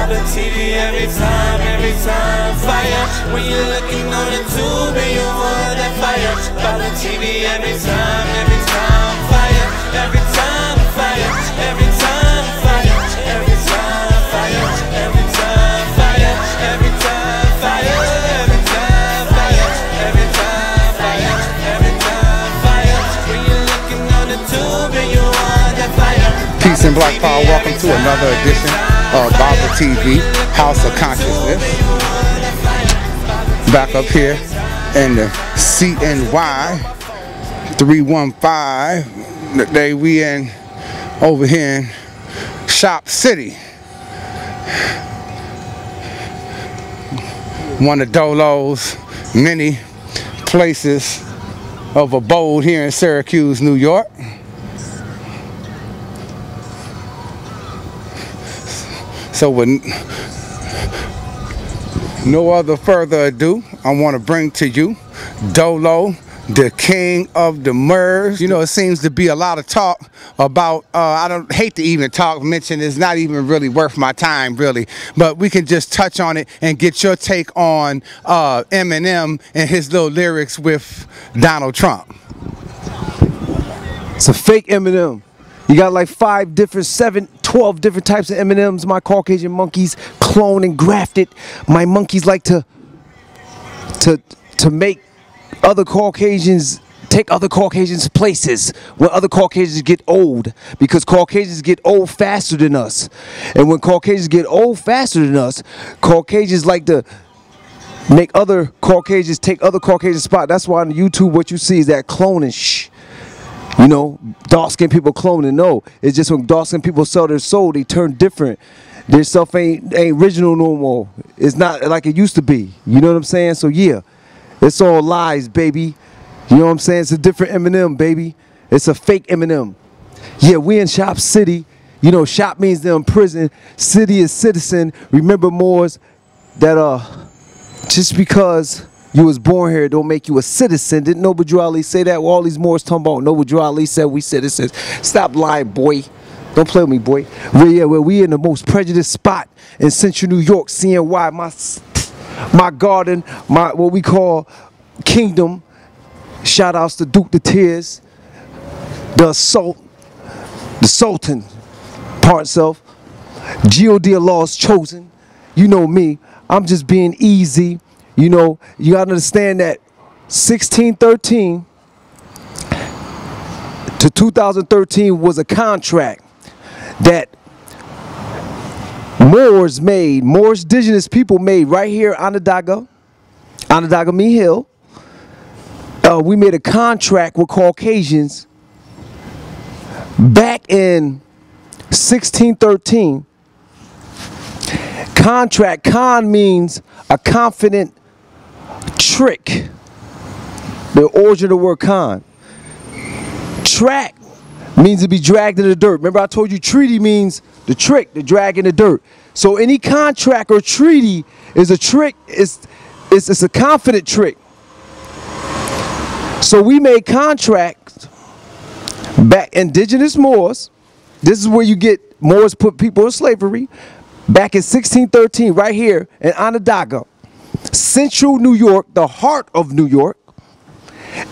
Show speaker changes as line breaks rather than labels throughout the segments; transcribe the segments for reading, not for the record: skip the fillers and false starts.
the TV every time, fire. When you're looking on the tube and you want that fire. By the TV every time, fire. Every time, fire. Every time, fire. Every time, fire. Every time, fire. Every time, fire. Every time, fire. Every time, fire. Every time, fire. When you're looking on the tube and you want that fire.
Peace and Black Power. Welcome to another edition of Bible TV, House of Consciousness. Back up here in the CNY 315. Today we in over here in Shop City. One of Dolo's many places of abode here in Syracuse, New York. So with no other further ado, I want to bring to you Dolo, the king of the Murs. You know, it seems to be a lot of talk about, I don't hate to even mention it's not even really worth my time, really. But we can just touch on it and get your take on Eminem and his little lyrics with Donald Trump.
It's a fake Eminem. You got like 5 different, 7, 12 different types of M&Ms. My Caucasian monkeys clone and grafted. My monkeys like to make other Caucasians, take other Caucasians places where other Caucasians get old, because Caucasians get old faster than us. And when Caucasians get old faster than us, Caucasians like to make other Caucasians take other Caucasian spots. That's why on YouTube what you see is that cloning shh. You know, dark-skinned people cloning. No, it's just when dark-skinned people sell their soul, they turn different. Their stuff ain't original no more. It's not like it used to be. You know what I'm saying? So yeah, it's all lies, baby. You know what I'm saying? It's a different Eminem, baby. It's a fake Eminem. Yeah, we in Shop City. You know, shop means they're in prison. City is citizen. Remember, Moors, that just because you was born here don't make you a citizen. Didn't Noble Drew Ali say that? Well, all these Moors talking about Noble Drew Ali said we citizens. Stop lying, boy. Don't play with me, boy. We in the most prejudiced spot in Central New York, CNY, my garden, my what we call kingdom. Shout outs to Duke the Tears, the Sultan, part self, G.O.D. Allah's chosen. You know me. I'm just being easy. You know, you gotta understand that 1613 to 2013 was a contract that Moors made, Moors indigenous people made right here on Onondaga Me Hill. We made a contract with Caucasians back in 1613. Contract, con means a confident trick. The origin of the word con. Track means to be dragged in the dirt. Remember I told you treaty means the trick, the drag in the dirt. So any contract or treaty is a trick, it's a confident trick. So we made contracts back, indigenous Moors. This is where you get Moors put people in slavery. Back in 1613, right here in Onondaga, Central New York, the heart of New York.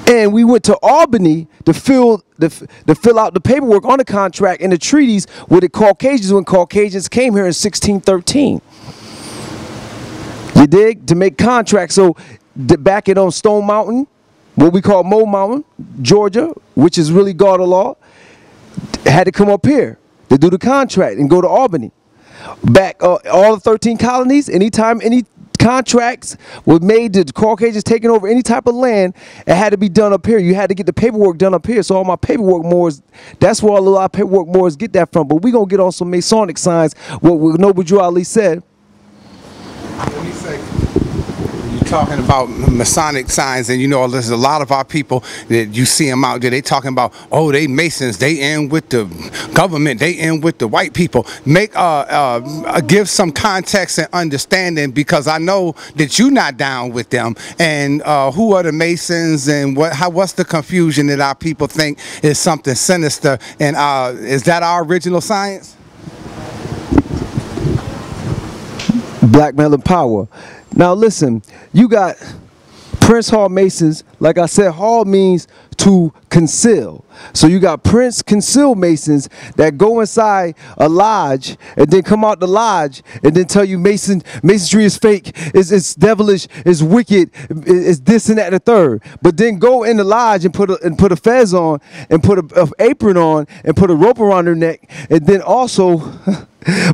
And we went to Albany to fill out the paperwork on the contract and the treaties with the Caucasians when Caucasians came here in 1613. You dig? To make contracts. So back in on Stone Mountain, what we call Mo Mountain, Georgia, which is really God of law, had to come up here to do the contract and go to Albany. Back all the 13 colonies, anytime any contracts were made to Caucasians taking over any type of land, it had to be done up here. You had to get the paperwork done up here. So all my paperwork Moors, that's where a lot of paperwork Moors get that from. But we gonna get on some Masonic signs, what Noble Drew Ali said.
Let me say, you're talking about Masonic signs, and you know there's a lot of our people that you see them out there, they talking about, oh, they Masons, they in with the government, they in with the white people. Make give some context and understanding, because I know that you're not down with them. And who are the Masons, and what's the confusion that our people think is something sinister? And is that our original science?
Black male power. Now listen, you got Prince Hall Masons. Like I said, Hall means to conceal. So you got Prince Conceal Masons that go inside a lodge and then come out the lodge and then tell you masonry is fake, it's devilish, it's wicked, it's this and that and the third. But then go in the lodge and put a fez on and put a apron on and put a rope around their neck and then also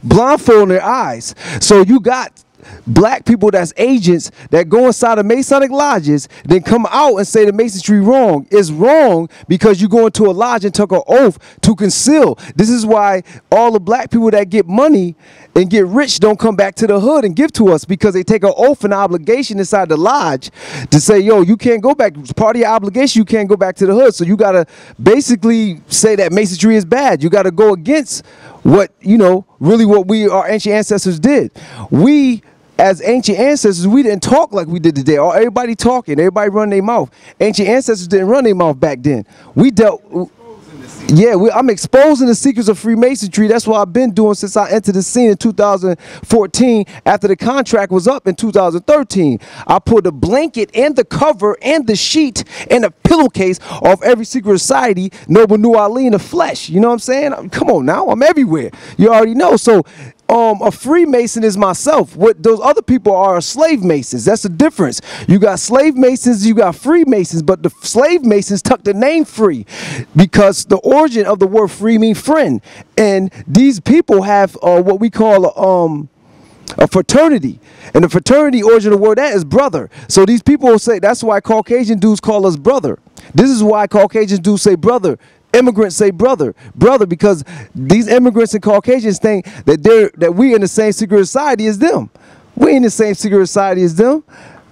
blindfold their eyes. So you got black people that's agents that go inside of Masonic lodges, then come out and say the masonry wrong. It's wrong because you go into a lodge and took an oath to conceal. This is why all the black people that get money and get rich don't come back to the hood and give to us, because they take an oath and obligation inside the lodge to say, yo, you can't go back. It's part of your obligation. You can't go back to the hood. So you got to basically say that masonry is bad. You got to go against what, you know, really what our ancient ancestors did. We, as ancient ancestors, we didn't talk like we did today. Everybody talking, everybody run their mouth. Ancient ancestors didn't run their mouth back then. We dealt, yeah, I'm exposing the secrets of Freemasonry. That's what I've been doing since I entered the scene in 2014 after the contract was up in 2013. I put a blanket and the cover and the sheet and a pillowcase off every secret society, Noble New Ali in the flesh. You know what I'm saying? Come on now, I'm everywhere. You already know. So a Freemason is myself. What those other people are slave masons. That's the difference. You got slave masons, you got Freemasons, but the slave masons took the name free because the origin of the word free means friend. And these people have what we call a fraternity. And the fraternity origin of the word that is brother. So these people will say, that's why Caucasian dudes call us brother. This is why Caucasian dudes say brother. Immigrants say brother, because these immigrants and Caucasians think that we in the same secret society as them. We ain't in the same secret society as them.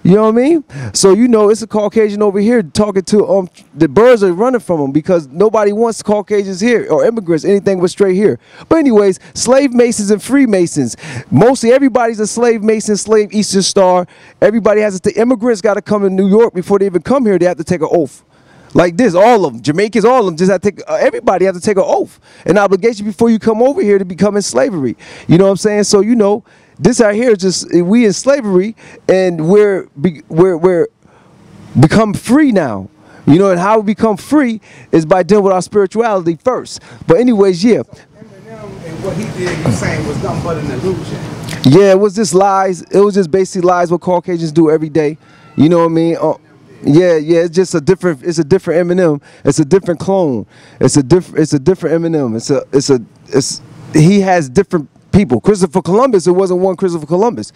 You know what I mean? So you know it's a Caucasian over here talking to the birds are running from them because nobody wants Caucasians here or immigrants, anything but straight here. But anyways, slave masons and Freemasons. Mostly everybody's a slave mason, slave Eastern Star. Everybody has to. Immigrants got to come to New York before they even come here. They have to take an oath. Like this, all of them, Jamaicans, all of them, just have to take, everybody has to take an oath, an obligation before you come over here to become in slavery. You know what I'm saying? So, you know, this out here is just, we in slavery and we're become free now. You know, and how we become free is by dealing with our spirituality first. But anyways, yeah.
Eminem and what he did, you saying, was nothing but an illusion.
Yeah, it was just lies. It was just basically lies what Caucasians do every day. You know what I mean? Yeah, it's just a different. It's a different Eminem. It's a different clone. It's a different Eminem. He has different people. Christopher Columbus. It wasn't one Christopher Columbus.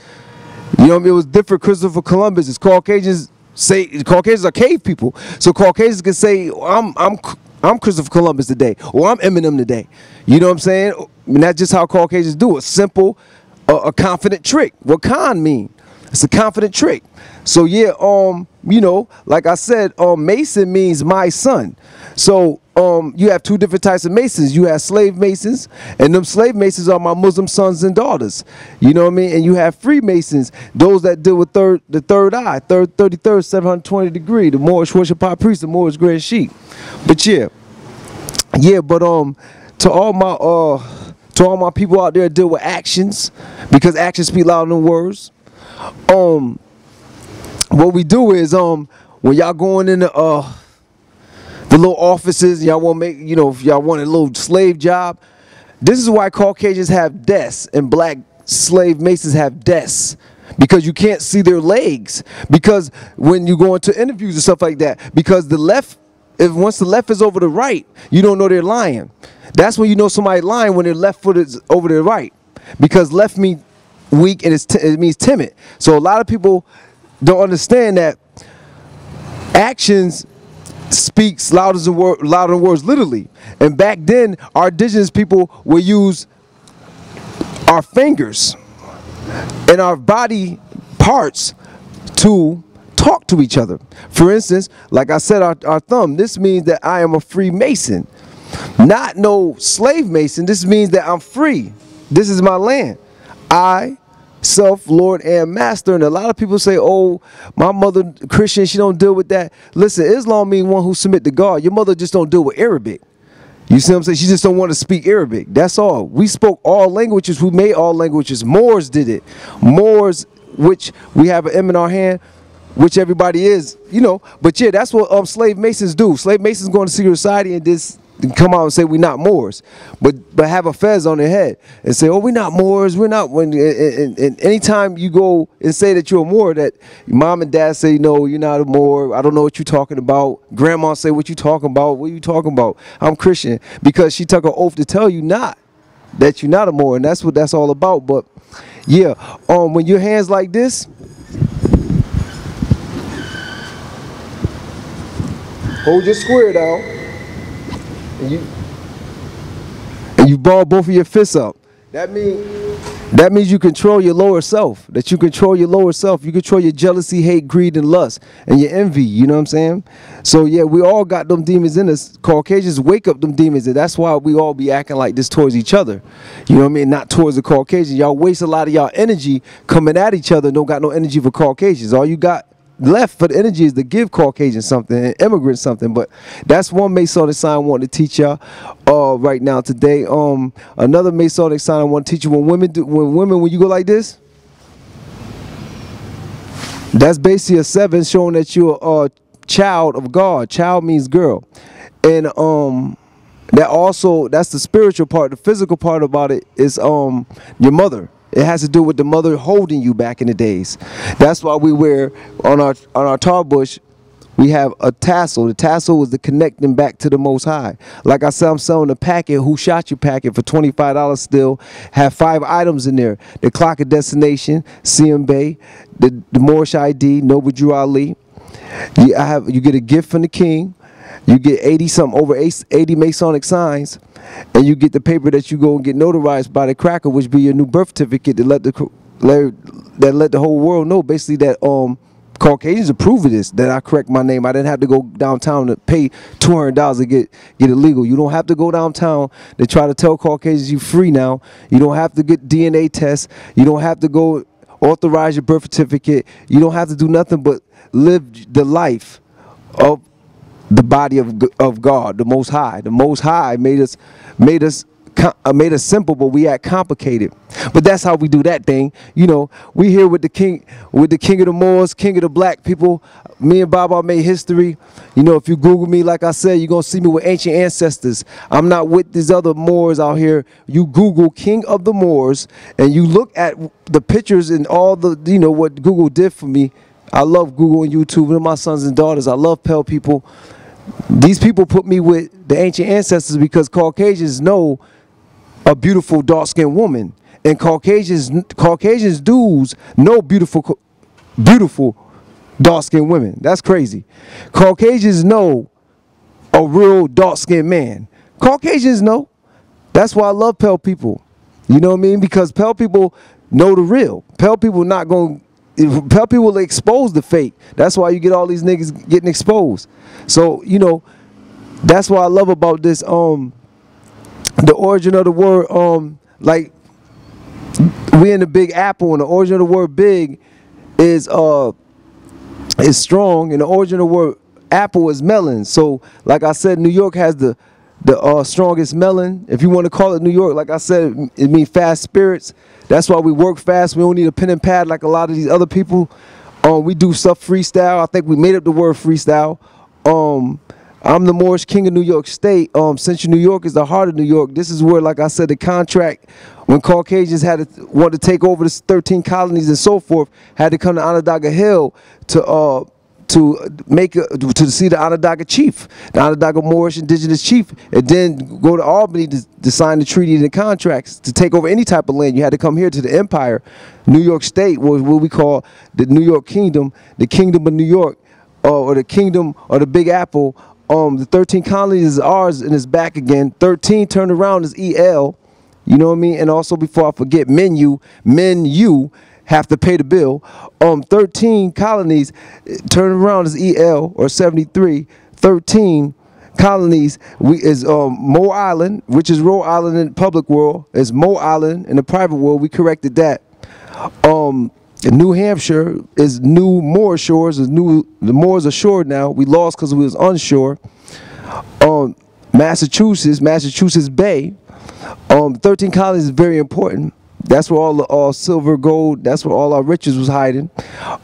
You know what I mean? It was different Christopher Columbus. It's Caucasians say Caucasians are cave people. So Caucasians can say I'm Christopher Columbus today, or I'm Eminem today. You know what I'm saying? And that's just how Caucasians do it. Simple, a confident trick. What con mean? It's a confident trick. So yeah, you know, like I said, Mason means my son. So you have two different types of Masons. You have slave Masons, and them slave Masons are my Muslim sons and daughters. You know what I mean? And you have Freemasons, those that deal with the third eye, 33rd, 720 degree, the Moorish worship high priest, the Moorish grand sheik. But yeah, but to all my people out there that deal with actions, because actions speak louder than words. What we do is when y'all going in the little offices, y'all want to make, you know, if y'all want a little slave job, this is why Caucasians have desks and black slave Masons have desks, because you can't see their legs. Because when you go into interviews and stuff like that, because the left, once the left is over the right, you don't know they're lying. That's when you know somebody lying, when their left foot is over their right, because left means weak and it means timid. So a lot of people don't understand that actions speaks louder than words, literally. And back then, our indigenous people would use our fingers and our body parts to talk to each other. For instance, like I said, our thumb. This means that I am a Freemason, not no slave Mason. This means that I'm free. This is my land. I, self, Lord, and Master. And a lot of people say, oh, my mother Christian, she don't deal with that. Listen, Islam means one who submit to God. Your mother just don't deal with Arabic. You see what I'm saying? She just don't want to speak Arabic. That's all. We spoke all languages. We made all languages. Moors did it. Moors, which we have an M in our hand, which everybody is, you know. But yeah, that's what slave masons do. Slave masons go into secret society and just come out and say we're not Moors, but have a fez on their head and say, oh, we're not Moors, we're not. And anytime you go and say that you're a Moor, that mom and dad say, no, you're not a Moor, I don't know what you're talking about. Grandma say, what you talking about? What are you talking about? I'm Christian, because she took an oath to tell you not, that you're not a Moor, and that's what that's all about. But yeah, when your hands like this, hold your square down. And you ball both of your fists up. That means you control your lower self. That you control your lower self. You control your jealousy, hate, greed, and lust, and your envy. You know what I'm saying? So yeah, we all got them demons in us. Caucasians wake up them demons, and that's why we all be acting like this towards each other. You know what I mean? Not towards the Caucasians. Y'all waste a lot of y'all energy coming at each other. Don't got no energy for Caucasians. All you got left for the energy is to give Caucasians something and immigrants something. But that's one Masonic sign I want to teach y'all right now today. Another Masonic sign I want to teach you: when you go like this, that's basically a 7, showing that you're a child of God. Child means girl, and that's the spiritual part. The physical part about it is your mother. It has to do with the mother holding you back in the days. That's why we wear on our tar bush, we have a tassel. The tassel is the connecting back to the Most High. Like I said, I'm selling a packet, Who Shot You packet, for $25 still. Have 5 items in there: the clock of destination, CM Bay, the Moorish ID, Noble Drew Ali. You get a gift from the king. You get 80 Masonic signs, and you get the paper that you go and get notarized by the cracker, which be your new birth certificate, to let the whole world know, basically, that Caucasians approve of this, that I correct my name. I didn't have to go downtown to pay $200 to get it legal. You don't have to go downtown to try to tell Caucasians you free now. You don't have to get DNA tests. You don't have to go authorize your birth certificate. You don't have to do nothing but live the life of the body of God, the Most High. The Most High made us simple, but we act complicated. But that's how we do that thing. You know, we here with the king of the Moors, king of the black people. Me and Baba made history. You know, if you Google me, like I said, you're gonna see me with ancient ancestors. I'm not with these other Moors out here. You Google king of the Moors, and you look at the pictures and all the, you know, what Google did for me. I love Google and YouTube. They're my sons and daughters. I love Pale people. These people put me with the ancient ancestors because Caucasians know a beautiful dark-skinned woman, and Caucasians dudes know beautiful dark-skinned women. That's crazy. Caucasians know a real dark-skinned man. Caucasians know. That's why I love Pale people. You know what I mean? Because Pale people know the real. Pale people not going. Pale people will expose the fake. That's why you get all these niggas getting exposed. So, you know, that's what I love about this, the origin of the word, like, we in the Big Apple, and the origin of the word big is strong, and the origin of the word apple is melon. So, like I said, New York has the strongest melon. If you want to call it New York, like I said, it means fast spirits. That's why we work fast. We don't need a pen and pad like a lot of these other people. We do stuff freestyle. I think we made up the word freestyle. I'm the Moorish king of New York State. Central New York is the heart of New York. This is where, like I said, the contract, when Caucasians want to take over the 13 colonies and so forth, had to come to Onondaga Hill to see the Onondaga chief, the Onondaga Moorish indigenous chief, and then go to Albany to sign the treaty and the contracts to take over any type of land. You had to come here to the empire. New York State was what we call the New York Kingdom, the Kingdom of New York, or the Kingdom or the Big Apple. The 13 colonies is ours, and it's back again. 13 turned around is EL, you know what I mean? And also, before I forget, men you have to pay the bill. 13 colonies turn around as EL, or 73. 13 colonies is Mo Island, which is Rhode Island in the public world, is Mo Island in the private world. We corrected that. New Hampshire is New Moor Shores. The Moors are shore now. We lost because we was onshore. Massachusetts Bay. 13 colonies is very important. That's where all silver, gold, that's where all our riches was hiding.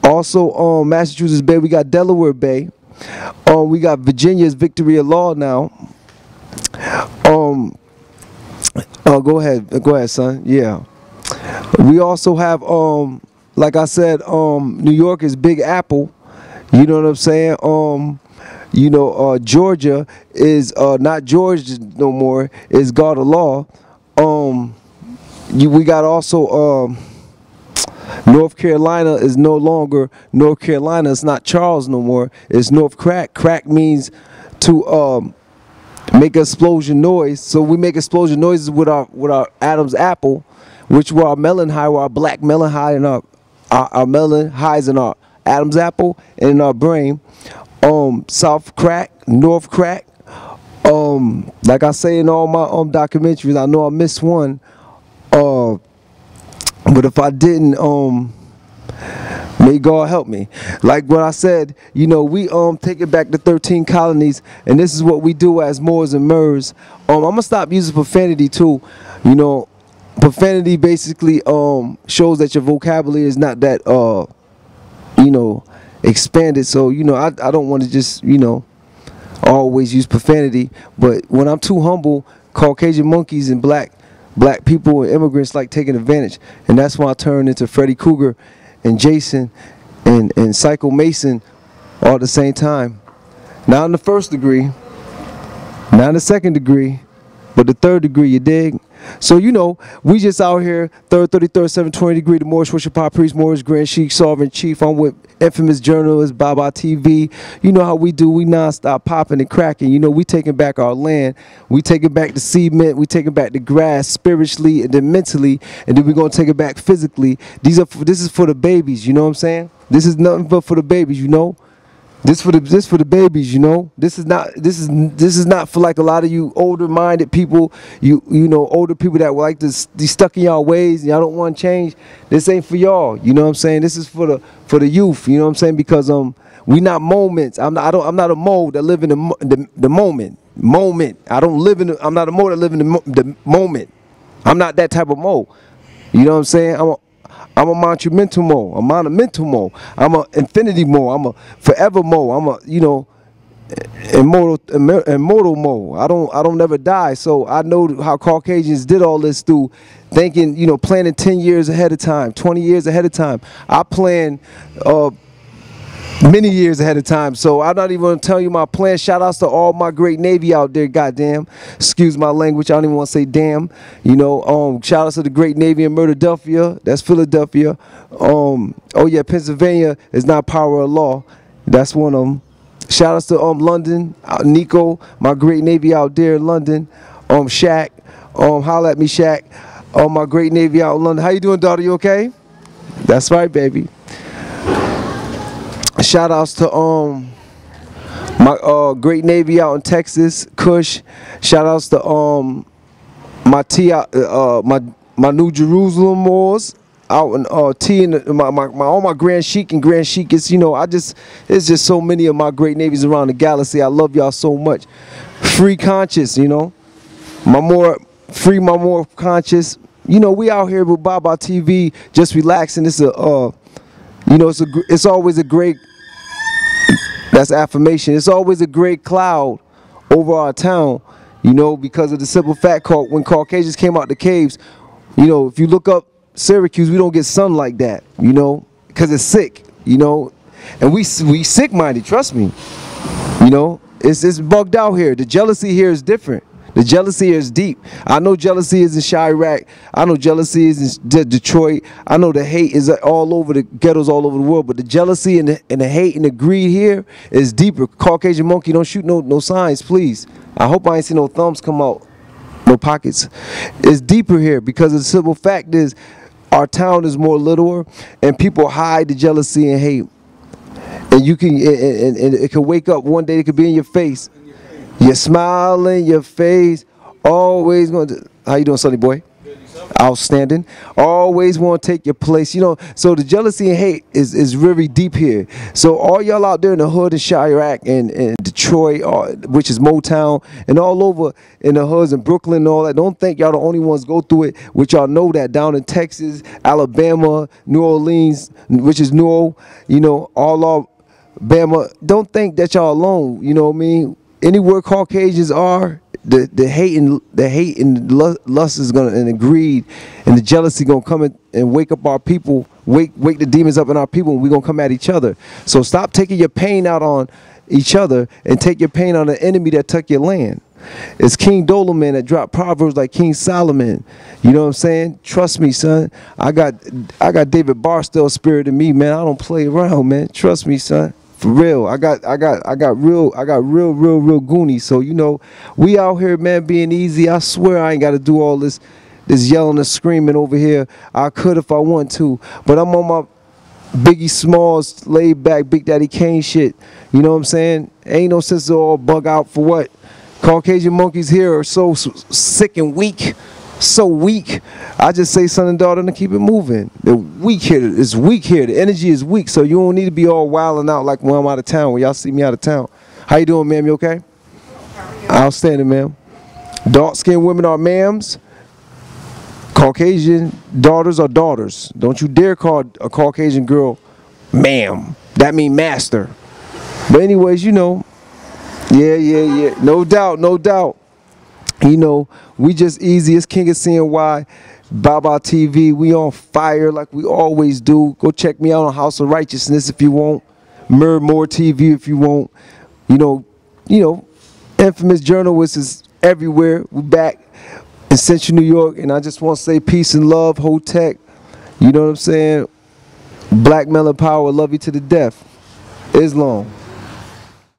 Also, Massachusetts Bay, we got Delaware Bay. We got Virginia's Victory of Law now. Go ahead, son. Yeah. We also have, like I said, New York is Big Apple. You know what I'm saying? Georgia is not Georgia no more. It's God of Law. We got also North Carolina is no longer North Carolina. It's not Charles no more. It's North Crack. Crack means to make explosion noise. So we make explosion noises with our Adam's apple, which were our melon high, our black melon high, and our melon highs in our Adam's apple and in our brain. South Crack, North Crack. Like I say in all my documentaries, I know I missed one. But if I didn't, may God help me. Like what I said, we taking back the 13 colonies, and this is what we do as Moors and Murs. I'm gonna stop using profanity too. Profanity basically shows that your vocabulary is not that expanded. So I don't want to just always use profanity. But when I'm too humble, Caucasian monkeys and black people and immigrants like taking advantage, and that's why I turned into Freddy Krueger and Jason and Psycho Mason all at the same time. Not in the first degree, not in the second degree, but the third degree, you dig? So we just out here, 3rd, 33rd, 720 degree, the Moorish Worship High Priest, Moorish Grand Sheik, Sovereign Chief. I'm with infamous journalist Baba TV. You know how we do, we non-stop popping and cracking. We taking back our land, we taking back the cement, we taking back the grass spiritually and then mentally, and then we're gonna take it back physically. This is for the babies, you know what I'm saying? This is nothing but for the babies, This for the babies, This is not for like a lot of you older minded people, older people that like to be stuck in y'all ways and y'all don't want to change. This ain't for y'all, you know what I'm saying? This is for the youth, you know what I'm saying? Because we not moments. I'm not a mole that live in the moment. I'm not a mole that live in the moment. I'm not that type of mole. You know what I'm saying? I'm a monumental mole, a monumental mole. I'm a infinity mole. I'm a forever mole. I'm a immortal mole. I don't never die. So I know how Caucasians did all this through thinking, planning 10 years ahead of time, 20 years ahead of time. I plan many years ahead of time. So I'm not even going to tell you my plan. Shout outs to all my great Navy out there, goddamn. Excuse my language. I don't even want to say damn. Shout outs to the great Navy in Murderdelphia. That's Philadelphia. Oh yeah, Pennsylvania is not power of law. That's one of them. Shout outs to London, Nico, my great Navy out there in London. Shaq, holla at me, Shaq. My great Navy out in London. How you doing, daughter? You okay? That's right, baby. Shout outs to my great Navy out in Texas, Kush. Shout outs to my New Jerusalem Moors out in T and all my Grand Sheik and Grand Sheik. It's it's just so many of my great navies around the galaxy. I love y'all so much. Free conscious, my more conscious. We out here with Baba TV, just relaxing. It's it's always a great. That's affirmation. It's always a great cloud over our town, because of the simple fact when Caucasians came out the caves, if you look up Syracuse, we don't get sun like that, because it's sick, and we sick-minded, trust me, it's bugged out here. The jealousy here is different. The jealousy here is deep. I know jealousy is in Chirac. I know jealousy is in Detroit. I know the hate is all over the ghettos all over the world. But the jealousy and the hate and the greed here is deeper. Caucasian monkey, don't shoot no signs, please. I hope I ain't see no thumbs come out, no pockets. It's deeper here because the simple fact is our town is more littler and people hide the jealousy and hate. And you can, and it can wake up one day, it could be in your face. Your smile in your face, always going to. How you doing, Sonny boy? Outstanding. Always want to take your place. You know, so the jealousy and hate is very deep here. So all y'all out there in the hood in Chirac and Detroit, which is Motown, and all over in the hoods in Brooklyn and all that, don't think y'all the only ones go through it, which y'all know that down in Texas, Alabama, New Orleans, which is New, you know, all Bama. Don't think that y'all alone. You know what I mean? Anywhere Caucasians are, the hate and lust is gonna, and the greed and the jealousy gonna come in and wake up our people, wake the demons up in our people, and we gonna come at each other. So stop taking your pain out on each other and take your pain on the enemy that took your land. It's King Doloman that dropped proverbs like King Solomon. You know what I'm saying? Trust me, son. I got David Barstow spirit in me, man. I don't play around, man. Trust me, son. For real, I got real goonies. So you know, we out here, man, being easy. I swear I ain't got to do all this yelling and screaming over here. I could if I want to, but I'm on my Biggie Smalls, laid back, Big Daddy Kane shit. You know what I'm saying? Ain't no sense to all bug out for what. Caucasian monkeys here are so sick and weak. So weak. I just say son and daughter to keep it moving. They're weak here. It's weak here. The energy is weak, so you don't need to be all wilding out like when I'm out of town. When y'all see me out of town. How you doing, ma'am? You okay? Outstanding, ma'am. Dark-skinned women are ma'ams. Caucasian daughters are daughters. Don't you dare call a Caucasian girl ma'am. That mean master. But anyways, you know. Yeah. No doubt. You know, we just easy. It's King of CNY, Baba TV. We on fire like we always do. Go check me out on House of Righteousness if you want. More TV if you want. You know, infamous journalists is everywhere. We back in Central New York, and I just want to say peace and love, Hotech. You know what I'm saying? Black Melon Power, love you to the death. Islam.